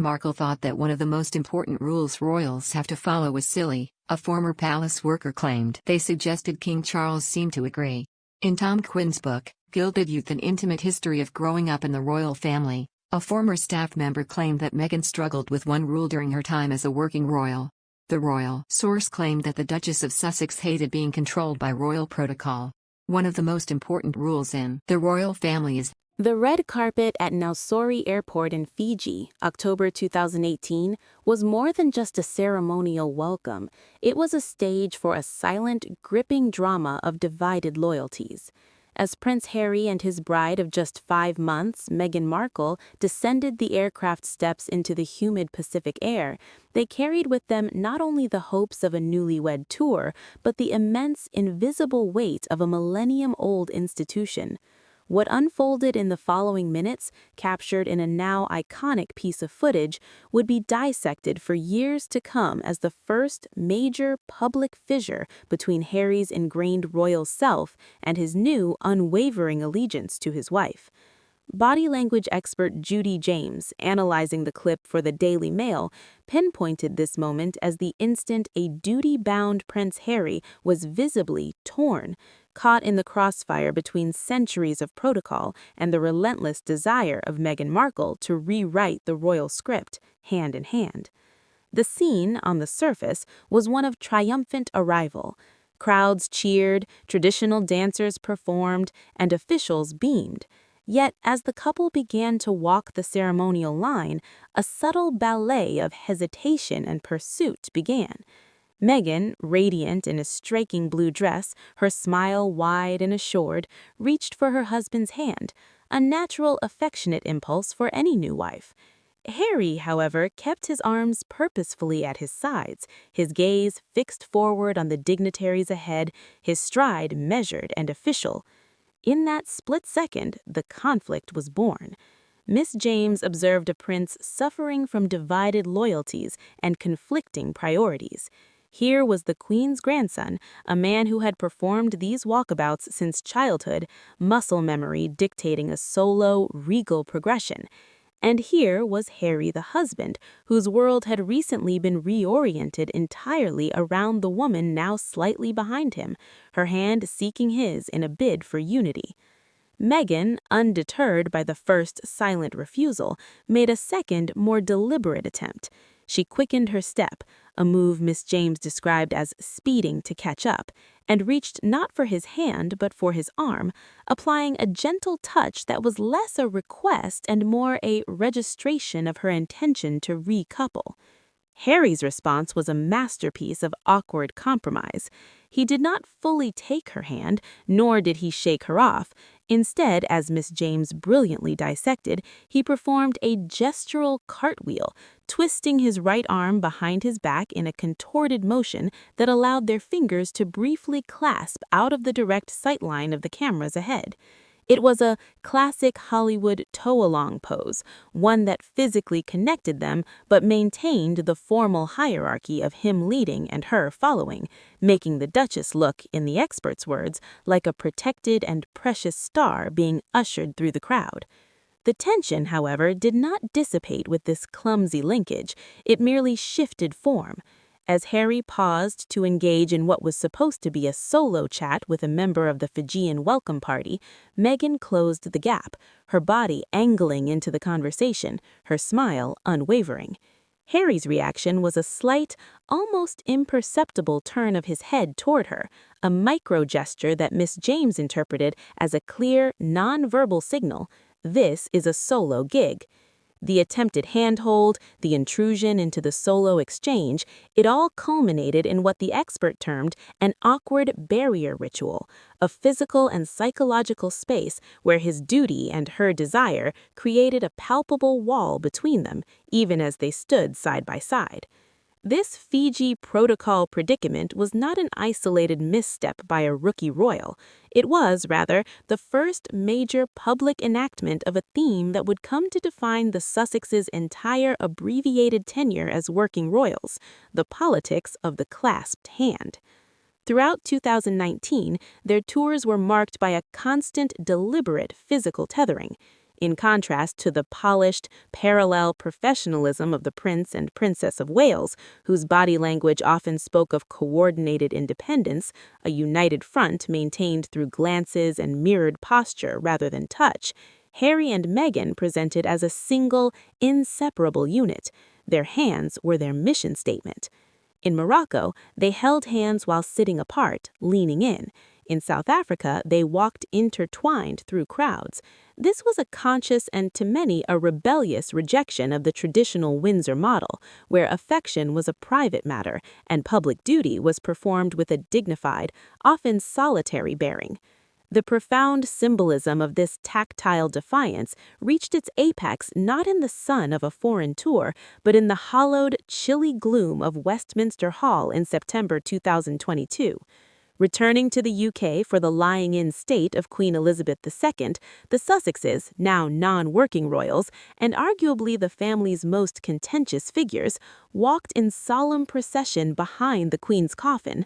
Markle thought that one of the most important rules royals have to follow was silly, a former palace worker claimed. They suggested King Charles seemed to agree. In Tom Quinn's book, Gilded Youth: An Intimate History of Growing Up in the Royal Family, a former staff member claimed that Meghan struggled with one rule during her time as a working royal. The royal source claimed that the Duchess of Sussex hated being controlled by royal protocol. One of the most important rules in the royal family is the red carpet at Nausori Airport in Fiji, October 2018, was more than just a ceremonial welcome. It was a stage for a silent, gripping drama of divided loyalties. As Prince Harry and his bride of just 5 months, Meghan Markle, descended the aircraft steps into the humid Pacific air, they carried with them not only the hopes of a newlywed tour, but the immense, invisible weight of a millennium-old institution. What unfolded in the following minutes, captured in a now iconic piece of footage, would be dissected for years to come as the first major public fissure between Harry's ingrained royal self and his new, unwavering allegiance to his wife. Body language expert Judi James, analyzing the clip for the Daily Mail, pinpointed this moment as the instant a duty-bound Prince Harry was visibly torn, caught in the crossfire between centuries of protocol and the relentless desire of Meghan Markle to rewrite the royal script, hand in hand. The scene, on the surface, was one of triumphant arrival. Crowds cheered, traditional dancers performed, and officials beamed. Yet, as the couple began to walk the ceremonial line, a subtle ballet of hesitation and pursuit began. Meghan, radiant in a striking blue dress, her smile wide and assured, reached for her husband's hand, a natural, affectionate impulse for any new wife. Harry, however, kept his arms purposefully at his sides, his gaze fixed forward on the dignitaries ahead, his stride measured and official. In that split second, the conflict was born. Miss James observed a prince suffering from divided loyalties and conflicting priorities. Here was the Queen's grandson, a man who had performed these walkabouts since childhood, muscle memory dictating a solo, regal progression. And here was Harry the husband, whose world had recently been reoriented entirely around the woman now slightly behind him, her hand seeking his in a bid for unity. Meghan, undeterred by the first silent refusal, made a second, more deliberate attempt. She quickened her step, a move Miss James described as speeding to catch up, and reached not for his hand but for his arm, applying a gentle touch that was less a request and more a registration of her intention to recouple. Harry's response was a masterpiece of awkward compromise. He did not fully take her hand, nor did he shake her off. Instead, as Miss James brilliantly dissected, he performed a gestural cartwheel, twisting his right arm behind his back in a contorted motion that allowed their fingers to briefly clasp out of the direct sightline of the cameras ahead. It was a classic Hollywood toe-along pose, one that physically connected them but maintained the formal hierarchy of him leading and her following, making the Duchess look, in the experts' words, like a protected and precious star being ushered through the crowd. The tension, however, did not dissipate with this clumsy linkage, it merely shifted form. As Harry paused to engage in what was supposed to be a solo chat with a member of the Fijian welcome party, Meghan closed the gap, her body angling into the conversation, her smile unwavering. Harry's reaction was a slight, almost imperceptible turn of his head toward her, a micro-gesture that Miss James interpreted as a clear, non-verbal signal. This is a solo gig. The attempted handhold, the intrusion into the solo exchange, it all culminated in what the expert termed an awkward barrier ritual, a physical and psychological space where his duty and her desire created a palpable wall between them, even as they stood side by side. This Fiji protocol predicament was not an isolated misstep by a rookie royal. It was, rather, the first major public enactment of a theme that would come to define the Sussexes' entire abbreviated tenure as working royals, the politics of the clasped hand. Throughout 2019, their tours were marked by a constant, deliberate physical tethering. In contrast to the polished, parallel professionalism of the Prince and Princess of Wales, whose body language often spoke of coordinated independence, a united front maintained through glances and mirrored posture rather than touch, Harry and Meghan presented as a single, inseparable unit. Their hands were their mission statement. In Morocco, they held hands while sitting apart, leaning in. In South Africa, they walked intertwined through crowds. This was a conscious and, to many, a rebellious rejection of the traditional Windsor model, where affection was a private matter and public duty was performed with a dignified, often solitary bearing. The profound symbolism of this tactile defiance reached its apex not in the sun of a foreign tour, but in the hollowed, chilly gloom of Westminster Hall in September 2022. Returning to the UK for the lying-in state of Queen Elizabeth II, the Sussexes, now non-working royals, and arguably the family's most contentious figures, walked in solemn procession behind the Queen's coffin.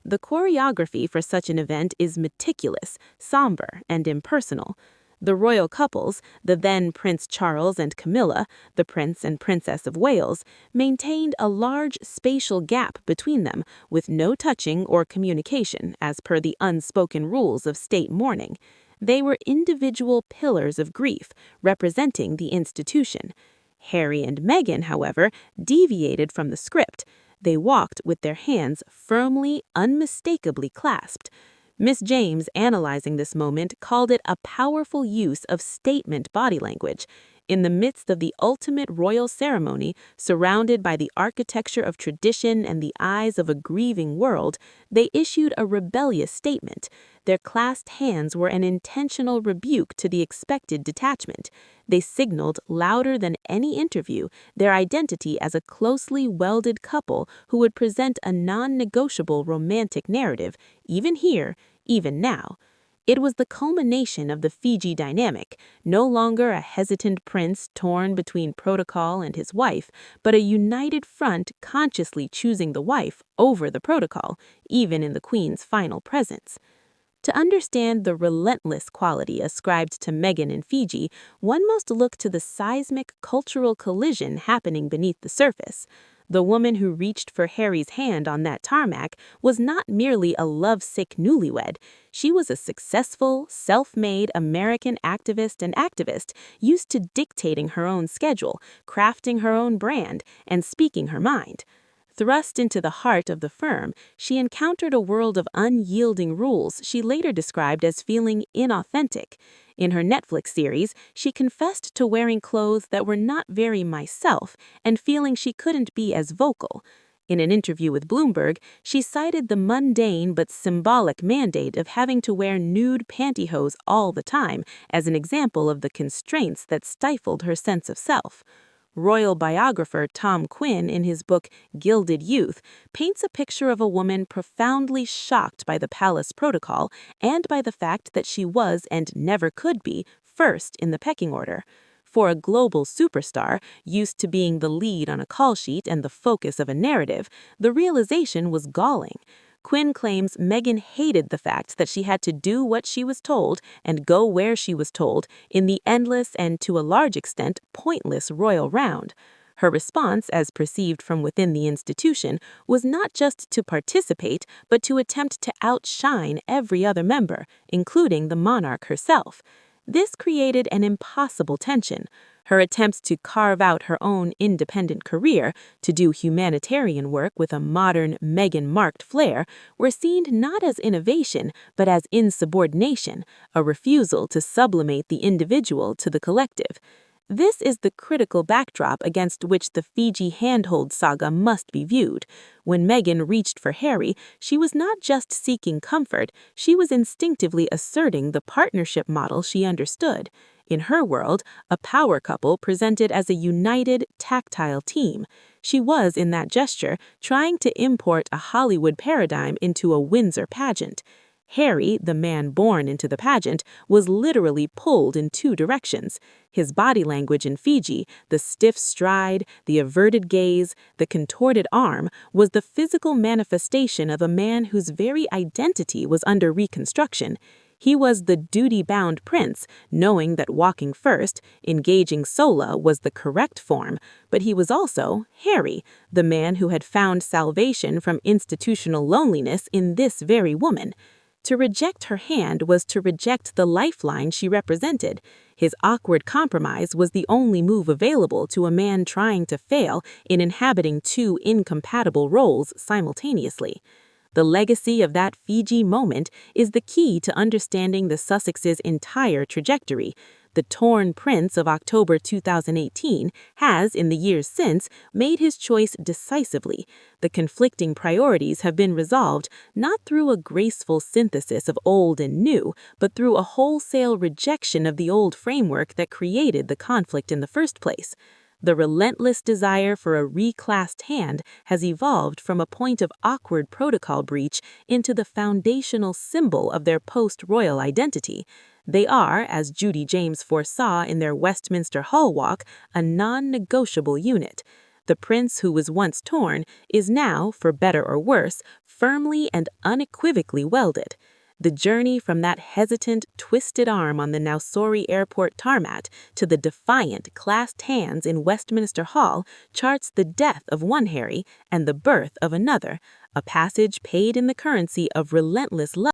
The choreography for such an event is meticulous, somber, and impersonal. The royal couples, the then Prince Charles and Camilla, the Prince and Princess of Wales, maintained a large spatial gap between them, with no touching or communication, as per the unspoken rules of state mourning. They were individual pillars of grief, representing the institution. Harry and Meghan, however, deviated from the script. They walked with their hands firmly, unmistakably clasped. Miss James, analyzing this moment, called it a powerful use of statement body language. In the midst of the ultimate royal ceremony, surrounded by the architecture of tradition and the eyes of a grieving world, they issued a rebellious statement. Their clasped hands were an intentional rebuke to the expected detachment. They signaled, louder than any interview, their identity as a closely welded couple who would present a non-negotiable romantic narrative, even here, even now. It was the culmination of the Fiji dynamic, no longer a hesitant prince torn between protocol and his wife, but a united front consciously choosing the wife over the protocol, even in the Queen's final presence. To understand the relentless quality ascribed to Meghan in Fiji, one must look to the seismic cultural collision happening beneath the surface. The woman who reached for Harry's hand on that tarmac was not merely a lovesick newlywed. She was a successful, self-made American activist used to dictating her own schedule, crafting her own brand, and speaking her mind. Thrust into the heart of the firm, she encountered a world of unyielding rules she later described as feeling inauthentic. In her Netflix series, she confessed to wearing clothes that were not very myself and feeling she couldn't be as vocal. In an interview with Bloomberg, she cited the mundane but symbolic mandate of having to wear nude pantyhose all the time as an example of the constraints that stifled her sense of self. Royal biographer Tom Quinn, in his book Gilded Youth, paints a picture of a woman profoundly shocked by the palace protocol and by the fact that she was and never could be first in the pecking order. For a global superstar, used to being the lead on a call sheet and the focus of a narrative, the realization was galling. Quinn claims Meghan hated the fact that she had to do what she was told and go where she was told in the endless and, to a large extent, pointless royal round. Her response, as perceived from within the institution, was not just to participate, but to attempt to outshine every other member, including the monarch herself. This created an impossible tension. Her attempts to carve out her own independent career, to do humanitarian work with a modern Meghan-marked flair, were seen not as innovation, but as insubordination, a refusal to sublimate the individual to the collective. This is the critical backdrop against which the Fiji handhold saga must be viewed. When Meghan reached for Harry, she was not just seeking comfort, she was instinctively asserting the partnership model she understood. In her world, a power couple presented as a united, tactile team. She was, in that gesture, trying to import a Hollywood paradigm into a Windsor pageant. Harry, the man born into the pageant, was literally pulled in two directions. His body language in Fiji, the stiff stride, the averted gaze, the contorted arm, was the physical manifestation of a man whose very identity was under reconstruction. He was the duty-bound prince, knowing that walking first, engaging sola was the correct form, but he was also Harry, the man who had found salvation from institutional loneliness in this very woman. To reject her hand was to reject the lifeline she represented. His awkward compromise was the only move available to a man trying to fail in inhabiting two incompatible roles simultaneously. The legacy of that Fiji moment is the key to understanding the Sussexes' entire trajectory. The torn prince of October 2018 has, in the years since, made his choice decisively. The conflicting priorities have been resolved not through a graceful synthesis of old and new, but through a wholesale rejection of the old framework that created the conflict in the first place. The relentless desire for a reclassed hand has evolved from a point of awkward protocol breach into the foundational symbol of their post-royal identity. They are, as Judi James foresaw in their Westminster Hall walk, a non-negotiable unit. The prince who was once torn is now, for better or worse, firmly and unequivocally welded. The journey from that hesitant, twisted arm on the Nausori Airport tarmac to the defiant, clasped hands in Westminster Hall charts the death of one Harry and the birth of another, a passage paid in the currency of relentless love.